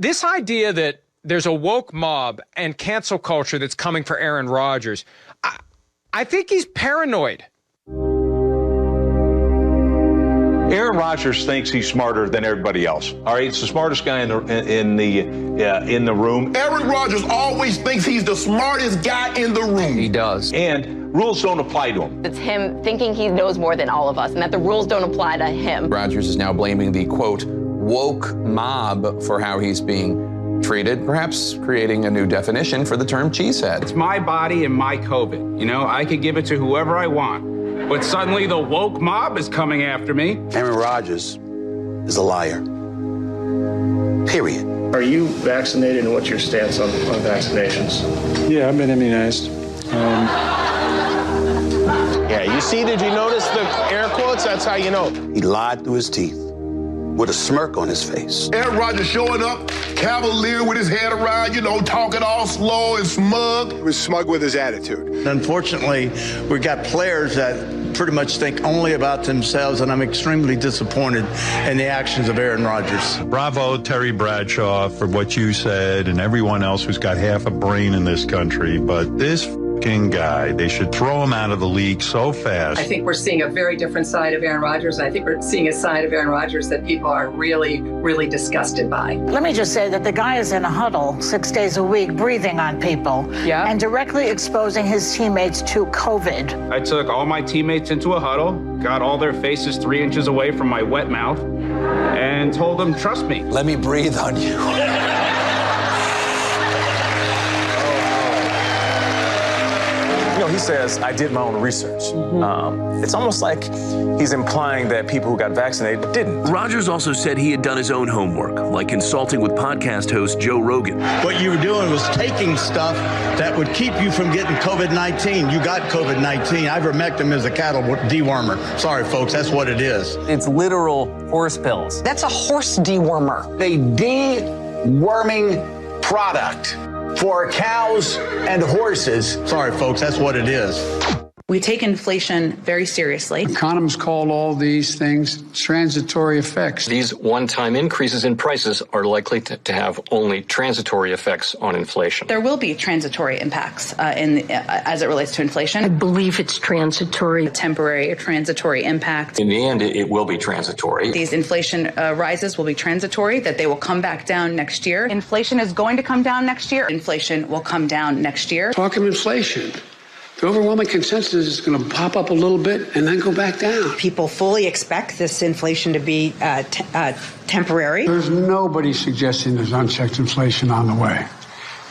this idea that there's a woke mob and cancel culture that's coming for Aaron Rodgers, I think he's paranoid. Aaron Rodgers thinks he's smarter than everybody else. All right, it's the smartest guy in the room. Aaron Rodgers always thinks he's the smartest guy in the room. He does. And rules don't apply to him. It's him thinking he knows more than all of us and that the rules don't apply to him. Rodgers is now blaming the, quote, woke mob for how he's being treated, perhaps creating a new definition for the term cheesehead. It's my body and my COVID. You know, I could give it to whoever I want. But suddenly the woke mob is coming after me. Aaron Rodgers is a liar. Period. Are you vaccinated, and what's your stance on vaccinations? Yeah, I've been immunized. Yeah, you see, did you notice the air quotes? That's how you know. He lied through his teeth with a smirk on his face. Aaron Rodgers showing up, cavalier with his head around, talking all slow and smug. He was smug with his attitude. Unfortunately, we've got players that pretty much think only about themselves, and I'm extremely disappointed in the actions of Aaron Rodgers. Bravo, Terry Bradshaw, for what you said, and everyone else who's got half a brain in this country. But this guy, they should throw him out of the league so fast. I think we're seeing a very different side of Aaron Rodgers. I think we're seeing a side of Aaron Rodgers that people are really, really disgusted by. Let me just say that the guy is in a huddle 6 days a week, breathing on people, and directly exposing his teammates to COVID. I took all my teammates into a huddle, got all their faces 3 inches away from my wet mouth, and told them, trust me. Let me breathe on you. He says, I did my own research. It's almost like he's implying that people who got vaccinated didn't. Rodgers also said he had done his own homework, like consulting with podcast host Joe Rogan. What you were doing was taking stuff that would keep you from getting COVID-19. You got COVID-19. Ivermectin is a cattle dewormer. Sorry, folks, that's what it is. It's literal horse pills. That's a horse dewormer. A deworming product for cows and horses. Sorry, folks, that's what it is. We take inflation very seriously. Economists call all these things transitory effects. These one-time increases in prices are likely to have only transitory effects on inflation. There will be transitory impacts as it relates to inflation. I believe it's transitory. A temporary or transitory impact. In the end, it will be transitory. These inflation rises will be transitory, that they will come back down next year. Inflation is going to come down next year. Inflation will come down next year. Talk of inflation. The overwhelming consensus is going to pop up a little bit and then go back down. People fully expect this inflation to be temporary. There's nobody suggesting there's unchecked inflation on the way.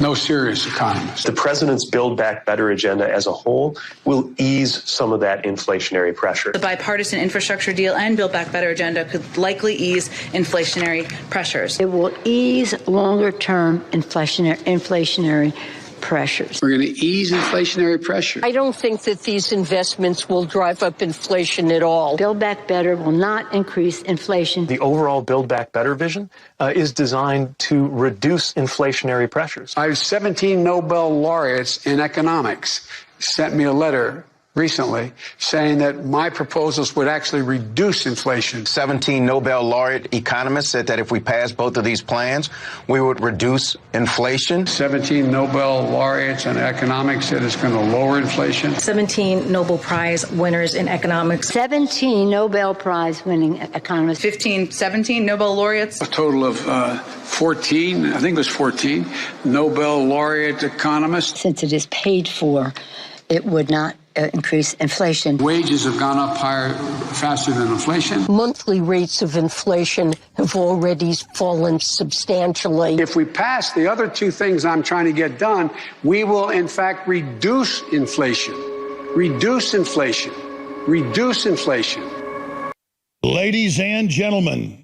No serious economist. The president's Build Back Better agenda as a whole will ease some of that inflationary pressure. The bipartisan infrastructure deal and Build Back Better agenda could likely ease inflationary pressures. It will ease longer-term inflationary pressures. We're going to ease inflationary pressure. I don't think that these investments will drive up inflation at all. Build Back Better will not increase inflation. The overall Build Back Better vision is designed to reduce inflationary pressures. I have 17 Nobel laureates in economics sent me a letter recently saying that my proposals would actually reduce inflation. 17 Nobel laureate economists said that if we pass both of these plans, we would reduce inflation. 17 Nobel laureates in economics said it's going to lower inflation. 17 Nobel Prize winners in economics. 17 Nobel Prize winning economists. 17 Nobel laureates. A total of 14, I think it was 14, Nobel laureate economists. Since it is paid for, it would not increase inflation. Wages have gone up higher, faster than inflation. Monthly rates of inflation have already fallen substantially. If we pass the other two things I'm trying to get done, we will in fact reduce inflation. Reduce inflation. Reduce inflation. Ladies and gentlemen,